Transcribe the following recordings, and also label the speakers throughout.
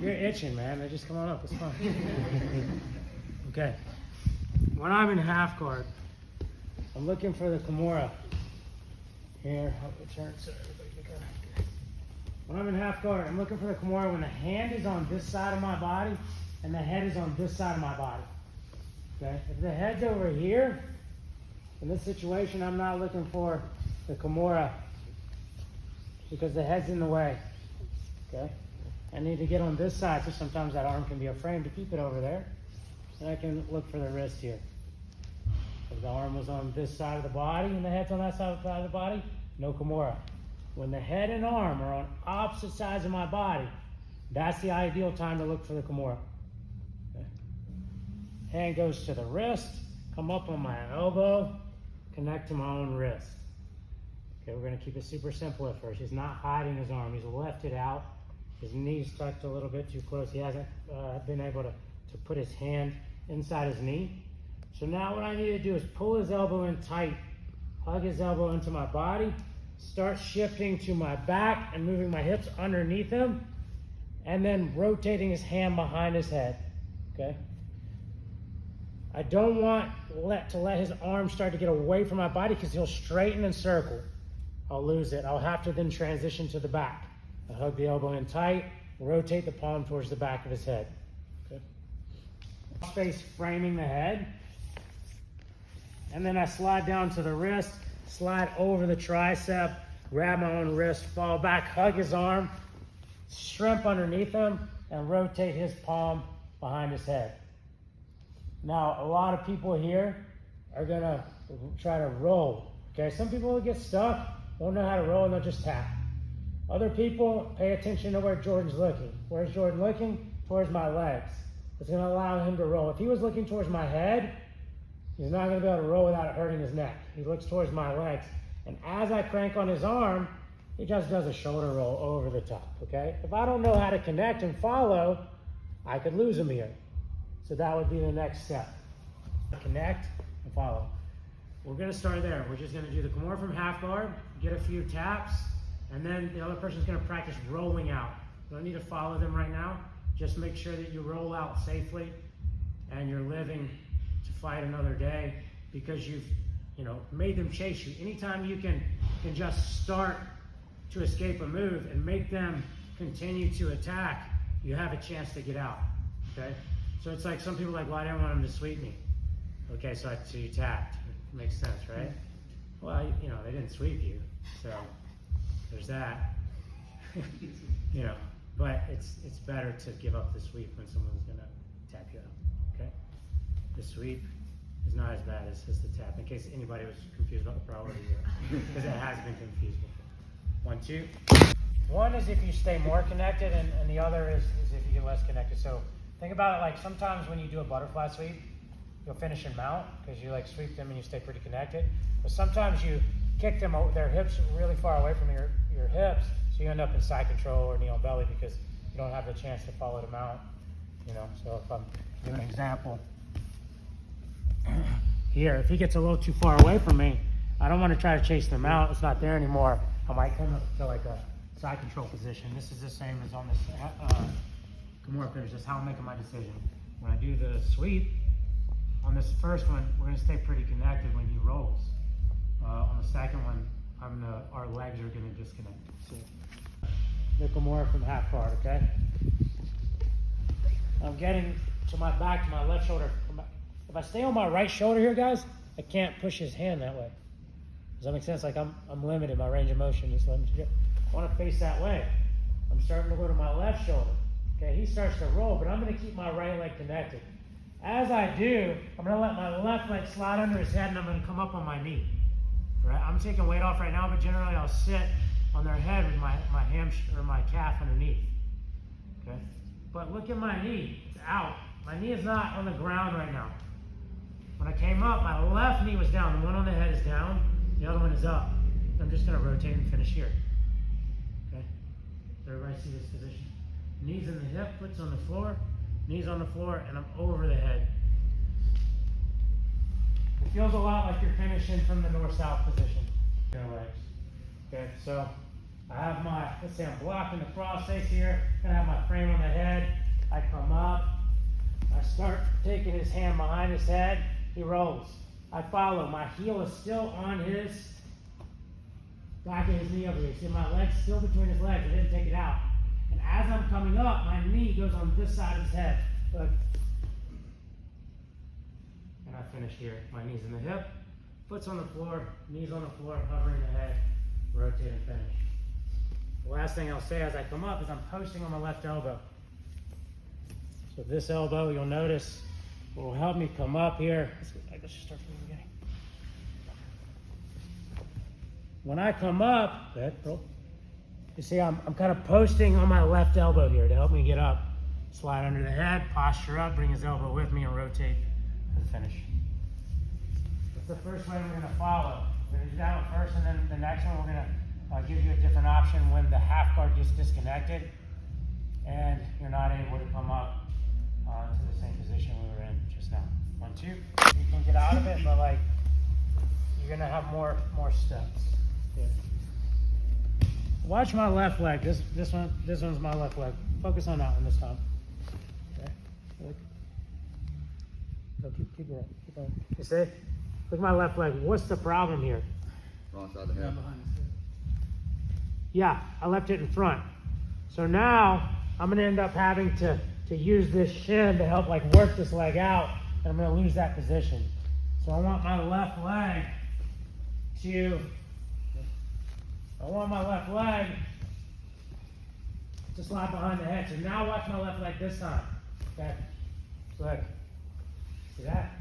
Speaker 1: You're itching, man. Just come on up. It's fine. Okay. When I'm in half guard, I'm looking for the Kimura. Here, I'll return so everybody can kind of. When I'm in half guard, I'm looking for the Kimura when the hand is on this side of my body and the head is on this side of my body. Okay? If the head's over here, in this situation, I'm not looking for the Kimura because the head's in the way. Okay? I need to get on this side, so sometimes that arm can be a frame to keep it over there. And I can look for the wrist here. If the arm was on this side of the body and the head's on that side of the body, no Kimura. When the head and arm are on opposite sides of my body, that's the ideal time to look for the Kimura. Okay. Hand goes to the wrist, come up on my elbow, connect to my own wrist. Okay, we're going to keep it super simple at first. He's not hiding his arm. He's lifted out. His knee's tucked a little bit too close. He hasn't been able to put his hand inside his knee. So now what I need to do is pull his elbow in tight, hug his elbow into my body, start shifting to my back and moving my hips underneath him, and then rotating his hand behind his head, okay? I don't want to let his arm start to get away from my body because he'll straighten and circle. I'll lose it. I'll have to then transition to the back. I hug the elbow in tight, rotate the palm towards the back of his head. Okay. Space framing the head. And then I slide down to the wrist, slide over the tricep, grab my own wrist, fall back, hug his arm, shrimp underneath him, and rotate his palm behind his head. Now, a lot of people here are gonna try to roll. Okay, some people will get stuck, won't know how to roll, and they'll just tap. Other people pay attention to where Jordan's looking. Where's Jordan looking? Towards my legs. It's gonna allow him to roll. If he was looking towards my head, he's not gonna be able to roll without hurting his neck. He looks towards my legs. And as I crank on his arm, he just does a shoulder roll over the top, okay? If I don't know how to connect and follow, I could lose him here. So that would be the next step. Connect and follow. We're gonna start there. We're just gonna do the Kimura from half guard, get a few taps, and then the other person's gonna practice rolling out. You don't need to follow them right now. Just make sure that you roll out safely and you're living to fight another day because you've made them chase you. Anytime you can just start to escape a move and make them continue to attack, you have a chance to get out, okay? So it's like some people are like, well, I didn't want him to sweep me. Okay, so you tapped. Makes sense, right? Well, they didn't sweep you, so there's that. But it's better to give up the sweep when someone's gonna tap you out, okay? The sweep is not as bad as the tap, in case anybody was confused about the priority here, because it has been confused before. 1, 2. One is if you stay more connected, and the other is if you get less connected. So think about it like sometimes when you do a butterfly sweep, you'll finish in mount because you sweep them and you stay pretty connected. But sometimes you kick them, their hips really far away from your hips, so you end up in side control or knee on belly because you don't have the chance to follow them out. So if I'm doing an example here, if he gets a little too far away from me, I don't want to try to chase them out. It's not there anymore. I might come up to like a side control position. This is the same as on this Kimura finish. That's how I'm making my decision. When I do the sweep, on this first one, we're going to stay pretty connected when he rolls. On the second one, our legs are going to disconnect. So, the Kimura from half guard, okay? I'm getting to my back, to my left shoulder. If I stay on my right shoulder here, guys, I can't push his hand that way. Does that make sense? Like I'm limited. My range of motion is limited. I want to face that way. I'm starting to go to my left shoulder. Okay, he starts to roll, but I'm going to keep my right leg connected. As I do, I'm going to let my left leg slide under his head and I'm going to come up on my knee. Right? I'm taking weight off right now, but generally I'll sit on their head with my hamstring or my calf underneath. Okay? But look at my knee. It's out. My knee is not on the ground right now. When I came up, my left knee was down. The one on the head is down. The other one is up. I'm just going to rotate and finish here. Okay? Everybody see this position? Knees in the hip, foot's on the floor. Knees on the floor, and I'm over the head. It feels a lot like you're finishing from the north-south position. Your legs. Okay, so I have let's say I'm blocking the cross face here. I'm gonna have my frame on the head. taking his hand behind his head, he rolls. I follow. My heel is still on his back of his knee over here. See, my leg's still between his legs. I didn't take it out. And as I'm coming up, my knee goes on this side of his head. Look. And I finish here. My knee's in the hip, foot's on the floor, knees on the floor, hovering the head, rotate and finish. The last thing I'll say as I come up is I'm posting on my left elbow. So this elbow, you'll notice, will help me come up here. Let's just start from the beginning. When I come up, you see I'm kind of posting on my left elbow here to help me get up. Slide under the head, posture up, bring his elbow with me and rotate and finish. That's the first way we're going to follow. We're going to do that one first, and then the next one we're going to give you a different option when the half guard gets disconnected and you're not able to come up to the same position we were in just now. 1, 2. You can get out of it, but like you're going to have more steps. Yeah. Watch my left leg. This one's my left leg. Focus on that one this time. Okay. Look. Go, keep going. Keep going. You see? Look at my left leg. What's the problem here?
Speaker 2: Wrong side of the head.
Speaker 1: Yeah, I left it in front. So now I'm going to end up having to use this shin to help like work this leg out, and I'm going to lose that position. So I want my left leg to slide behind the head. So now watch my left leg this time. Okay. Look. See that?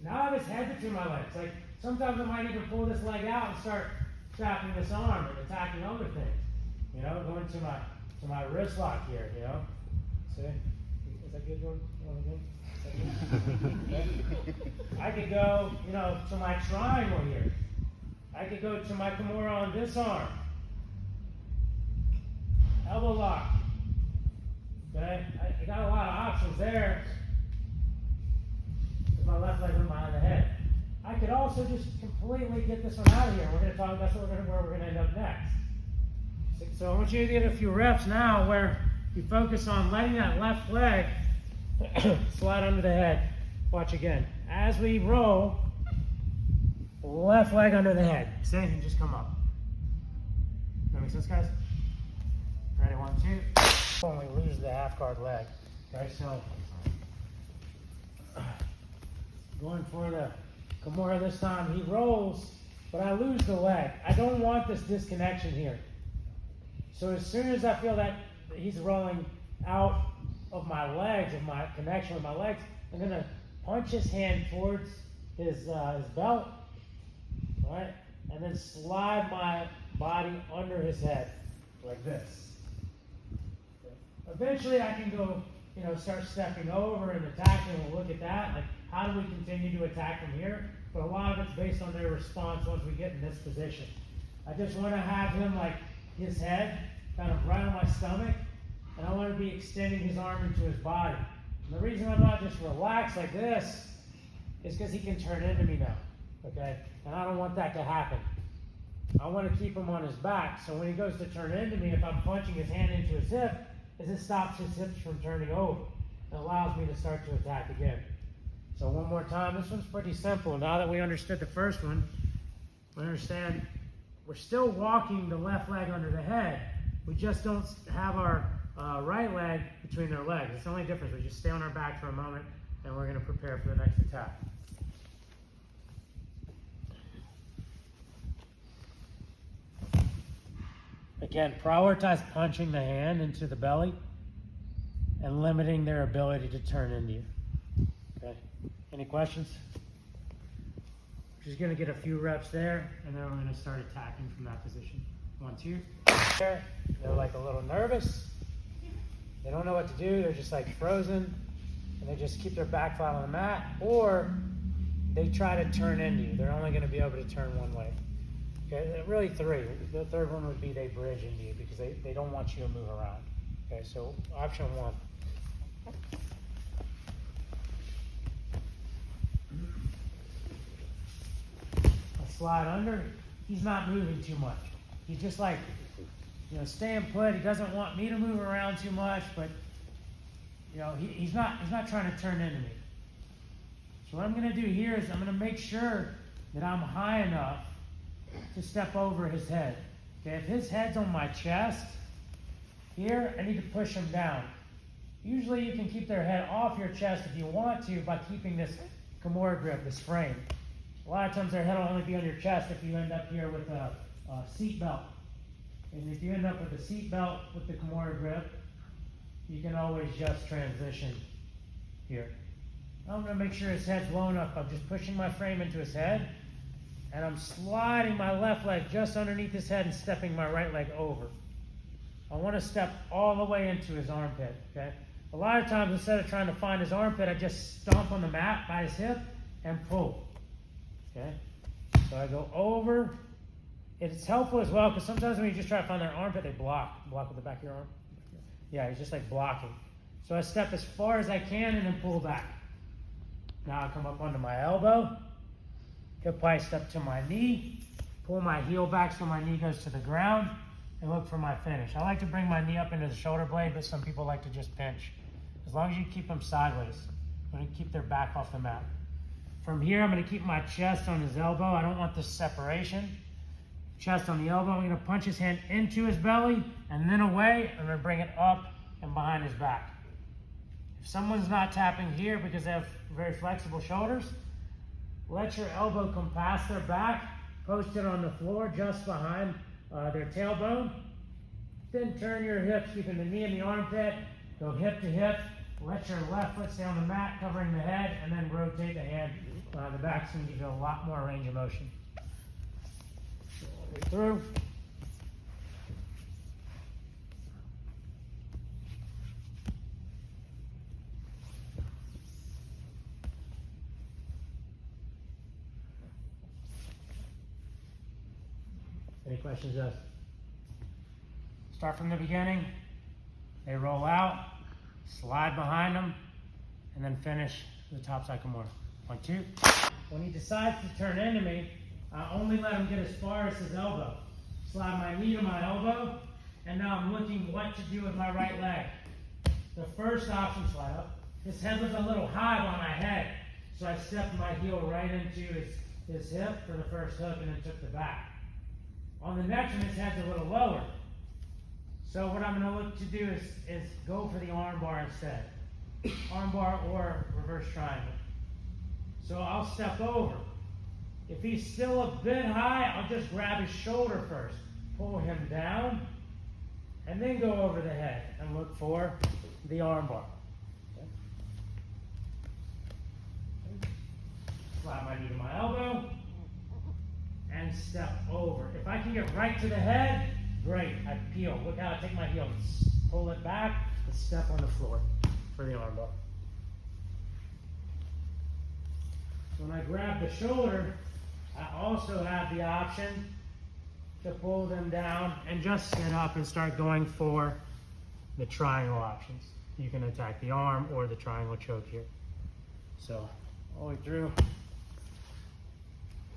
Speaker 1: Now I have his head between my legs. Like sometimes I might even pull this leg out and start trapping this arm and attacking other things. You know, going to my wrist lock here, you know. See? Is that good, Jordan? You want to go? I could go, you know, to my triangle here. I could go to my Kimura on this arm. Elbow lock. Okay? I got a lot of options there. With my left leg behind the head. I could also just completely get this one out of here. We're going to talk about where we're going to end up next. So I want you to get a few reps now where you focus on letting that left leg slide under the head. Watch again. As we roll, left leg under the head. See? And just come up. That make sense, guys? Ready? 1, 2. When we lose the half guard leg. Okay, so going for the Kimura this time, he rolls, but I lose the leg. I don't want this disconnection here. So as soon as I feel that he's rolling out of my legs, of my connection with my legs, I'm going to punch his hand towards his belt, right? And then slide my body under his head, like this. Eventually I can go, you know, start stepping over and attacking. We'll look at that. Like, how do we continue to attack from here? But a lot of it's based on their response once we get in this position. I just want to have him like his head kind of right on my stomach, and I want to be extending his arm into his body. And the reason I'm not just relaxed like this is because he can turn into me now, okay? And I don't want that to happen. I want to keep him on his back, so when he goes to turn into me, if I'm punching his hand into his hip, it stops his hips from turning over. It allows me to start to attack again. So one more time, this one's pretty simple. Now that we understood the first one, we understand we're still walking the left leg under the head. We just don't have our right leg between their legs. It's the only difference. We just stay on our back for a moment, and we're going to prepare for the next attack. Again, prioritize punching the hand into the belly and limiting their ability to turn into you. Okay. Any questions? Just going to get a few reps there, and then we're going to start attacking from that position. 1, 2. There. They're like a little nervous. They don't know what to do. They're just like frozen, and they just keep their back flat on the mat, or they try to turn into you. They're only going to be able to turn one way. Okay, really 3. The third one would be they bridge into you because they don't want you to move around. Okay, so option 1. I slide under. He's not moving too much. He's just like, you know, staying put. He doesn't want me to move around too much, but he's not trying to turn into me. So what I'm going to do here is I'm going to make sure that I'm high enough to step over his head. Okay, if his head's on my chest, here, I need to push him down. Usually you can keep their head off your chest if you want to by keeping this Kimura grip, this frame. A lot of times their head will only be on your chest if you end up here with a seat belt. And if you end up with a seat belt with the Kimura grip, you can always just transition here. I'm going to make sure his head's low enough. I'm just pushing my frame into his head, and I'm sliding my left leg just underneath his head and stepping my right leg over. I want to step all the way into his armpit, okay? A lot of times, instead of trying to find his armpit, I just stomp on the mat by his hip and pull, okay? So I go over. It's helpful as well, because sometimes when you just try to find their armpit, they block with the back of your arm. Yeah, he's just like blocking. So I step as far as I can and then pull back. Now I come up onto my elbow, hip I step to my knee, pull my heel back so my knee goes to the ground, and look for my finish. I like to bring my knee up into the shoulder blade, but some people like to just pinch. As long as you keep them sideways, I'm going to keep their back off the mat. From here, I'm going to keep my chest on his elbow. I don't want this separation. Chest on the elbow. I'm going to punch his hand into his belly and then away. I'm going to bring it up and behind his back. If someone's not tapping here because they have very flexible shoulders, let your elbow come past their back, post it on the floor just behind their tailbone. Then turn your hips, keeping the knee in the armpit, go hip to hip. Let your left foot stay on the mat, covering the head, and then rotate the hand behind the back. It's going to give you a lot more range of motion. So all the way through. Any questions? Start from the beginning. They roll out, slide behind them, and then finish the top side Kimura. 1, 2. When he decides to turn into me, I only let him get as far as his elbow. Slide my knee to my elbow, and now I'm looking what to do with my right leg. The first option, slide up. His head was a little high on my head, so I stepped my heel right into his hip for the first hook and then took the back. On the next one, his head's a little lower. So what I'm going to look to do is go for the arm bar instead. Arm bar or reverse triangle. So I'll step over. If he's still a bit high, I'll just grab his shoulder first. Pull him down, and then go over the head and look for the arm bar. Okay. Slide my knee to my elbow. And step over. If I can get right to the head, great. I peel. Look how I take my heel, pull it back, and step on the floor for the arm bar. When I grab the shoulder, I also have the option to pull them down and just sit up and start going for the triangle options. You can attack the arm or the triangle choke here. So, all the way through.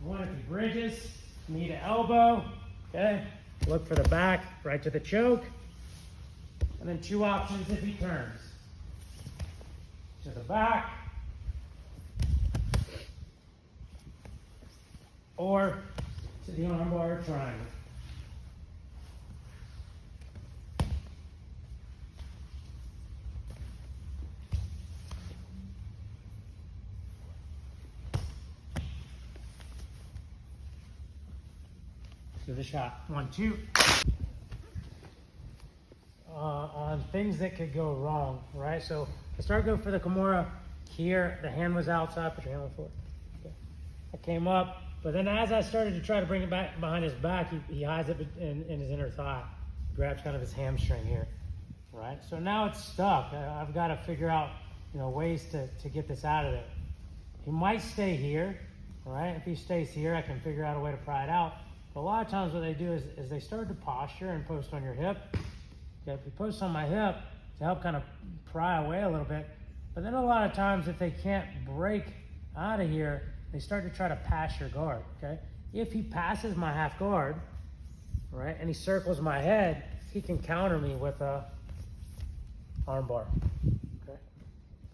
Speaker 1: One if he bridges, knee to elbow, okay? Look for the back, right to the choke. And then 2 options if he turns. To the back, or to the armbar or triangle. Do the shot. 1, 2. On things that could go wrong, right? So I started going for the Kimura here. The hand was outside. Put your hand on the floor. Okay. I came up, but then as I started to try to bring it back behind his back, he hides it in his inner thigh. Grabs kind of his hamstring here, right? So now it's stuck. I've got to figure out, ways to get this out of there. He might stay here, right? If he stays here, I can figure out a way to pry it out. But a lot of times what they do is they start to posture and post on your hip. Okay, if you post on my hip to help kind of pry away a little bit. But then a lot of times if they can't break out of here, they start to try to pass your guard, okay? If he passes my half guard, right, and he circles my head, he can counter me with a arm bar, okay?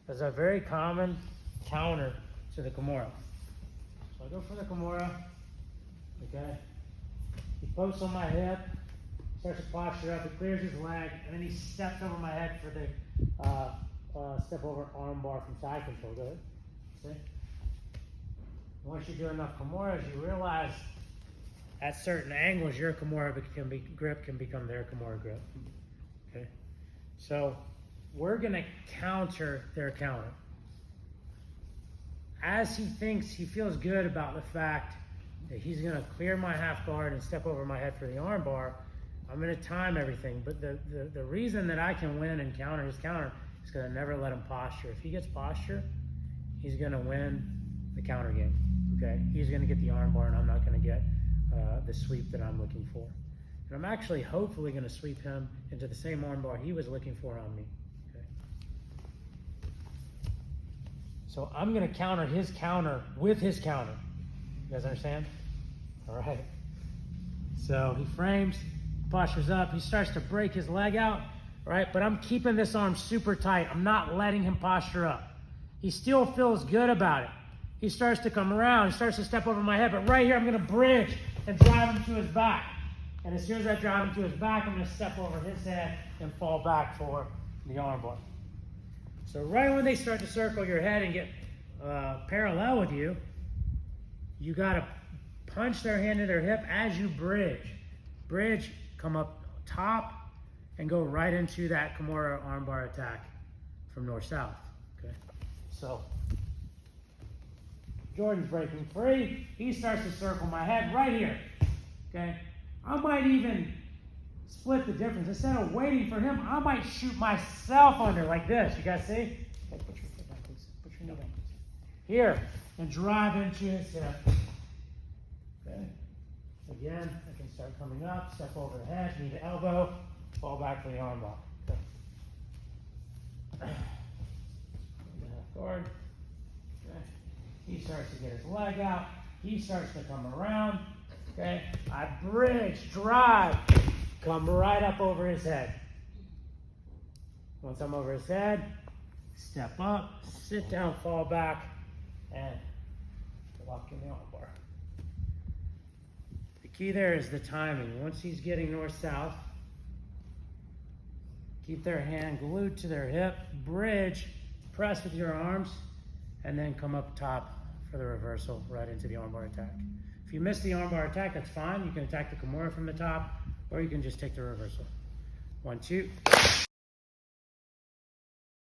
Speaker 1: is a very common counter to the Kimura. So I go for the Kimura, okay? He pokes on my hip, starts to posture up, he clears his leg, and then he steps over my head for the step over arm bar from side control. Go ahead. See? Once you do enough Kimuras, you realize at certain angles your Kimura grip can become their Kimura grip. Okay? So we're gonna counter their counter. As he thinks, he feels good about the fact that he's gonna clear my half guard and step over my head for the arm bar, I'm gonna time everything. But the reason that I can win and counter his counter is because I never let him posture. If he gets posture, he's gonna win the counter game, okay? He's gonna get the arm bar and I'm not gonna get the sweep that I'm looking for. And I'm actually hopefully gonna sweep him into the same arm bar he was looking for on me, okay? So I'm gonna counter his counter with his counter. You guys understand? All right. So he frames, postures up, he starts to break his leg out, all right? But I'm keeping this arm super tight. I'm not letting him posture up. He still feels good about it. He starts to come around, he starts to step over my head, but right here I'm gonna bridge and drive him to his back. And as soon as I drive him to his back, I'm gonna step over his head and fall back for the arm bar. So right when they start to circle your head and get parallel with you, you gotta punch their hand to their hip as you bridge. Bridge, come up top, and go right into that Kimura armbar attack from north-south, okay? So, Jordan's breaking free. He starts to circle my head right here, okay? I might even split the difference. Instead of waiting for him, I might shoot myself under like this. You guys see? Okay, put your foot down, please. Put your knee down, please. Here, and drive into his hip. Okay. Again, I can start coming up, step over the head, knee to elbow, fall back for the arm bar. Okay. Half guard. Okay. He starts to get his leg out. He starts to come around. Okay. I bridge, drive, come right up over his head. Once I'm over his head, step up, sit down, fall back, and lock in the arm bar. The key there is the timing. Once he's getting north-south, keep their hand glued to their hip, bridge, press with your arms, and then come up top for the reversal right into the armbar attack. If you miss the armbar attack, that's fine. You can attack the Kimura from the top, or you can just take the reversal. 1, 2.